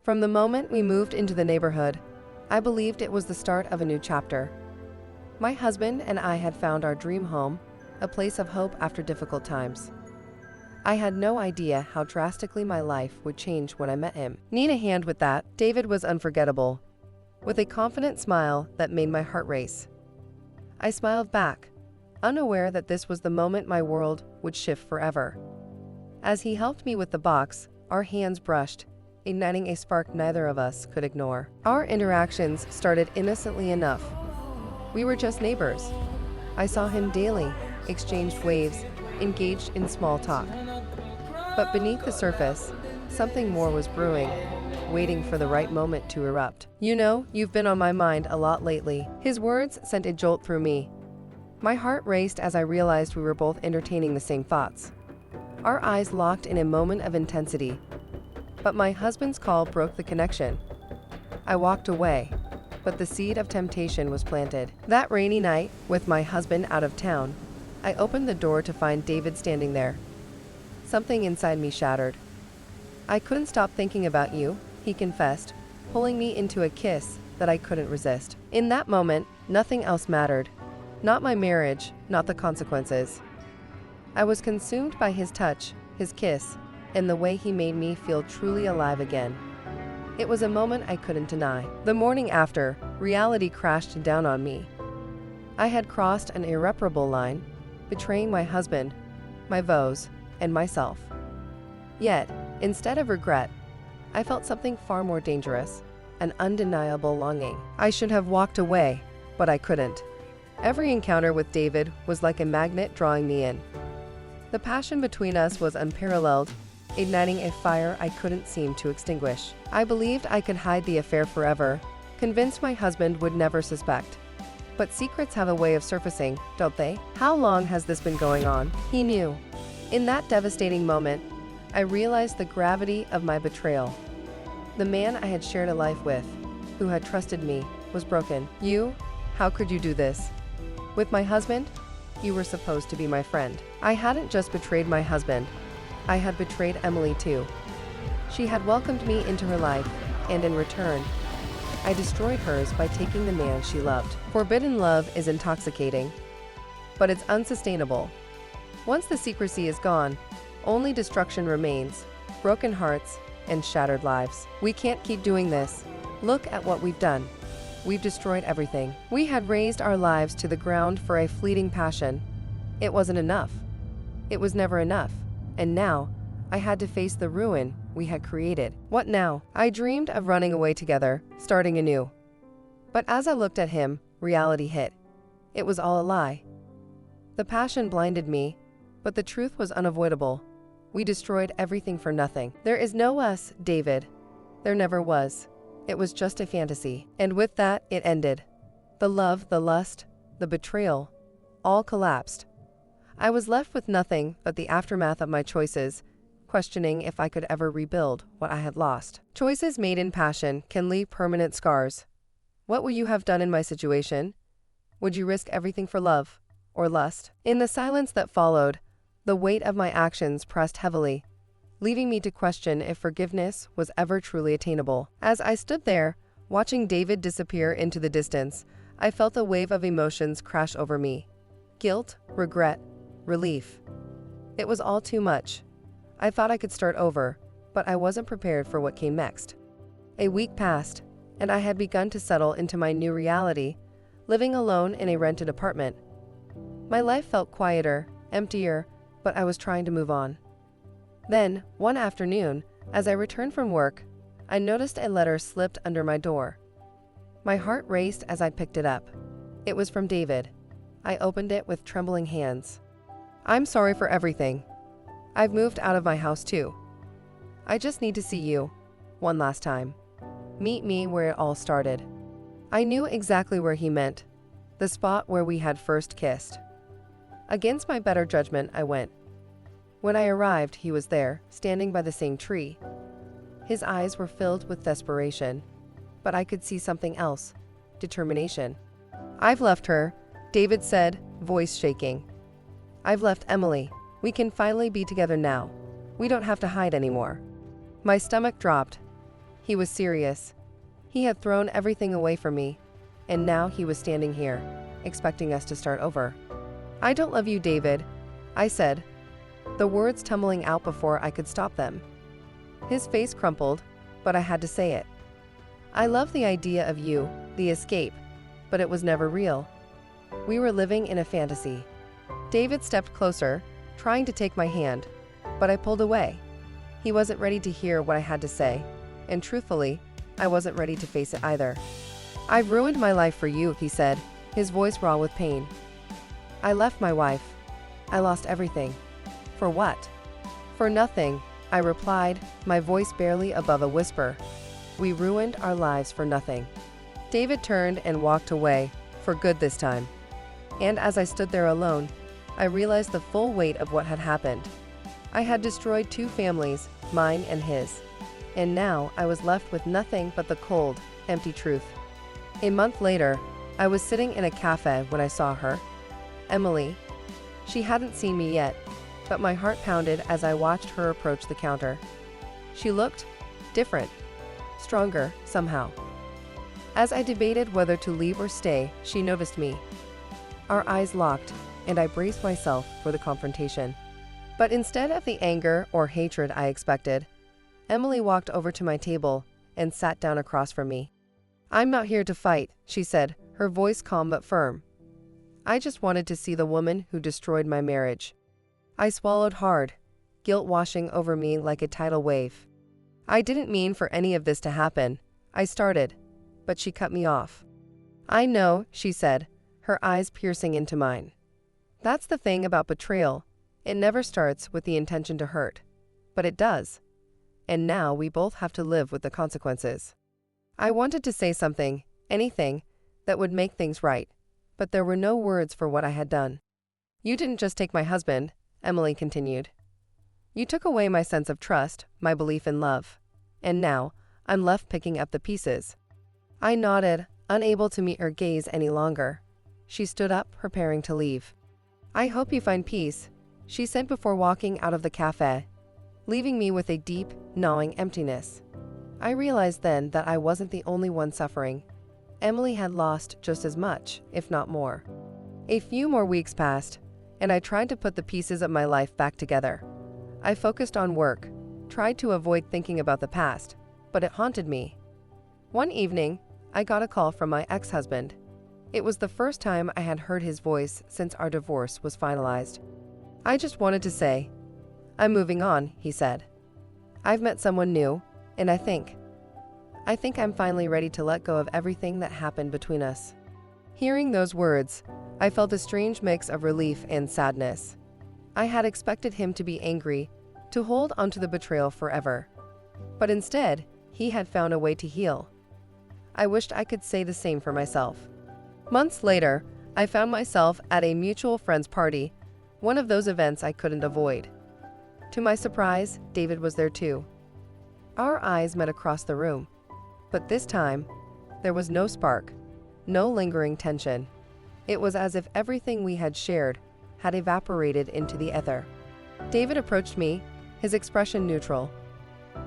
From the moment we moved into the neighborhood, I believed it was the start of a new chapter. My husband and I had found our dream home, a place of hope after difficult times. I had no idea how drastically my life would change when I met him. Need a hand with that? David was unforgettable, with a confident smile that made my heart race. I smiled back, unaware that this was the moment my world would shift forever. As he helped me with the box, our hands brushed, igniting a spark neither of us could ignore. Our interactions started innocently enough. We were just neighbors. I saw him daily, exchanged waves, engaged in small talk. But beneath the surface, something more was brewing, waiting for the right moment to erupt. You know, you've been on my mind a lot lately. His words sent a jolt through me. My heart raced as I realized we were both entertaining the same thoughts. Our eyes locked in a moment of intensity. But my husband's call broke the connection. I walked away, but the seed of temptation was planted. That rainy night, with my husband out of town, I opened the door to find David standing there. Something inside me shattered. I couldn't stop thinking about you, he confessed, pulling me into a kiss that I couldn't resist. In that moment, nothing else mattered. Not my marriage, not the consequences. I was consumed by his touch, his kiss, and the way he made me feel truly alive again. It was a moment I couldn't deny. The morning after, reality crashed down on me. I had crossed an irreparable line, betraying my husband, my vows, and myself. Yet, instead of regret, I felt something far more dangerous, an undeniable longing. I should have walked away, but I couldn't. Every encounter with David was like a magnet drawing me in. The passion between us was unparalleled, igniting a fire I couldn't seem to extinguish. I believed I could hide the affair forever, convinced my husband would never suspect. But secrets have a way of surfacing, don't they? How long has this been going on? He knew. In that devastating moment, I realized the gravity of my betrayal. The man I had shared a life with, who had trusted me, was broken. You? How could you do this? With my husband? You were supposed to be my friend. I hadn't just betrayed my husband. I had betrayed Emily too. She had welcomed me into her life, and in return, I destroyed hers by taking the man she loved. Forbidden love is intoxicating, but it's unsustainable. Once the secrecy is gone, only destruction remains, broken hearts, and shattered lives. We can't keep doing this. Look at what we've done. We've destroyed everything. We had raised our lives to the ground for a fleeting passion. It wasn't enough. It was never enough. And now, I had to face the ruin we had created. What now? I dreamed of running away together, starting anew. But as I looked at him, reality hit. It was all a lie. The passion blinded me, but the truth was unavoidable. We destroyed everything for nothing. There is no us, David. There never was. It was just a fantasy. And with that, it ended. The love, the lust, the betrayal, all collapsed. I was left with nothing but the aftermath of my choices, questioning if I could ever rebuild what I had lost. Choices made in passion can leave permanent scars. What would you have done in my situation? Would you risk everything for love or lust? In the silence that followed, the weight of my actions pressed heavily, leaving me to question if forgiveness was ever truly attainable. As I stood there, watching David disappear into the distance, I felt a wave of emotions crash over me. Guilt, regret, relief. It was all too much. I thought I could start over, but I wasn't prepared for what came next. A week passed, and I had begun to settle into my new reality, living alone in a rented apartment. My life felt quieter, emptier, but I was trying to move on. Then, one afternoon, as I returned from work, I noticed a letter slipped under my door. My heart raced as I picked it up. It was from David. I opened it with trembling hands. I'm sorry for everything. I've moved out of my house too. I just need to see you, one last time. Meet me where it all started. I knew exactly where he meant, the spot where we had first kissed. Against my better judgment, I went. When I arrived, he was there, standing by the same tree. His eyes were filled with desperation, but I could see something else, determination. I've left her, David said, voice shaking. I've left Emily. We can finally be together now. We don't have to hide anymore. My stomach dropped. He was serious. He had thrown everything away from me, and now he was standing here, expecting us to start over. "I don't love you, David," I said, the words tumbling out before I could stop them. His face crumpled, but I had to say it. "I love the idea of you, the escape, but it was never real. We were living in a fantasy." David stepped closer, trying to take my hand, but I pulled away. He wasn't ready to hear what I had to say, and truthfully, I wasn't ready to face it either. "I've ruined my life for you," he said, his voice raw with pain. "I left my wife. I lost everything. For what?" "For nothing," I replied, my voice barely above a whisper. "We ruined our lives for nothing." David turned and walked away, for good this time. And as I stood there alone, I realized the full weight of what had happened. I had destroyed two families, mine and his. And now I was left with nothing but the cold, empty truth. A month later, I was sitting in a cafe when I saw her. Emily. She hadn't seen me yet, but my heart pounded as I watched her approach the counter. She looked different, stronger, somehow. As I debated whether to leave or stay, she noticed me. Our eyes locked, and I braced myself for the confrontation. But instead of the anger or hatred I expected, Emily walked over to my table and sat down across from me. "I'm not here to fight," she said, her voice calm but firm. "I just wanted to see the woman who destroyed my marriage." I swallowed hard, guilt washing over me like a tidal wave. "I didn't mean for any of this to happen," I started, but she cut me off. "I know," she said, her eyes piercing into mine. "That's the thing about betrayal. It never starts with the intention to hurt, but it does. And now we both have to live with the consequences." I wanted to say something, anything, that would make things right, but there were no words for what I had done. "You didn't just take my husband," Emily continued. "You took away my sense of trust, my belief in love. And now, I'm left picking up the pieces." I nodded, unable to meet her gaze any longer. She stood up, preparing to leave. "I hope you find peace," she said before walking out of the cafe, leaving me with a deep, gnawing emptiness. I realized then that I wasn't the only one suffering. Emily had lost just as much, if not more. A few more weeks passed, and I tried to put the pieces of my life back together. I focused on work, tried to avoid thinking about the past, but it haunted me. One evening, I got a call from my ex-husband. It was the first time I had heard his voice since our divorce was finalized. "I just wanted to say, I'm moving on," he said. "I've met someone new, and I think I'm finally ready to let go of everything that happened between us." Hearing those words, I felt a strange mix of relief and sadness. I had expected him to be angry, to hold onto the betrayal forever. But instead, he had found a way to heal. I wished I could say the same for myself. Months later, I found myself at a mutual friend's party, one of those events I couldn't avoid. To my surprise, David was there too. Our eyes met across the room, but this time, there was no spark, no lingering tension. It was as if everything we had shared had evaporated into the ether. David approached me, his expression neutral.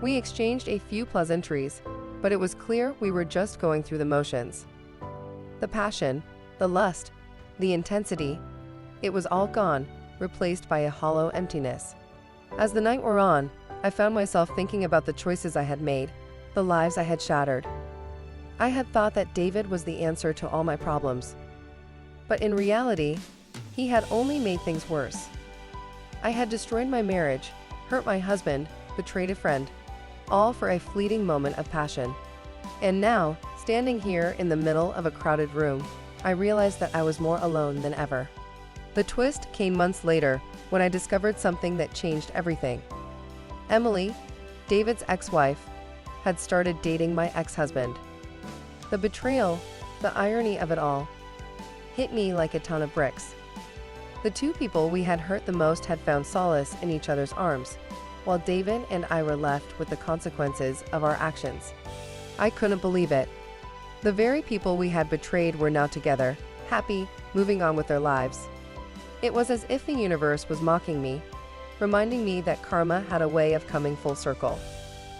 We exchanged a few pleasantries, but it was clear we were just going through the motions. The passion, the lust, the intensity, it was all gone, replaced by a hollow emptiness. As the night wore on, I found myself thinking about the choices I had made, the lives I had shattered. I had thought that David was the answer to all my problems. But in reality, he had only made things worse. I had destroyed my marriage, hurt my husband, betrayed a friend, all for a fleeting moment of passion. And now, standing here in the middle of a crowded room, I realized that I was more alone than ever. The twist came months later when I discovered something that changed everything. Emily, David's ex-wife, had started dating my ex-husband. The betrayal, the irony of it all, hit me like a ton of bricks. The two people we had hurt the most had found solace in each other's arms, while David and I were left with the consequences of our actions. I couldn't believe it. The very people we had betrayed were now together, happy, moving on with their lives. It was as if the universe was mocking me, reminding me that karma had a way of coming full circle.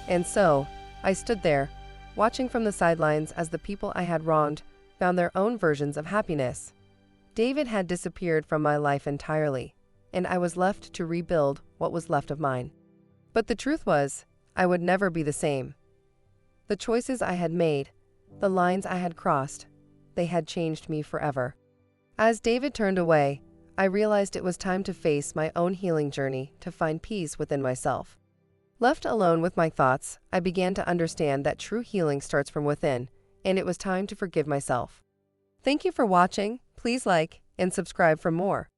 And so, I stood there, watching from the sidelines as the people I had wronged found their own versions of happiness. David had disappeared from my life entirely, and I was left to rebuild what was left of mine. But the truth was, I would never be the same. The choices I had made, the lines I had crossed, they had changed me forever. As David turned away, I realized it was time to face my own healing journey to find peace within myself. Left alone with my thoughts, I began to understand that true healing starts from within, and it was time to forgive myself. Thank you for watching. Please like and subscribe for more.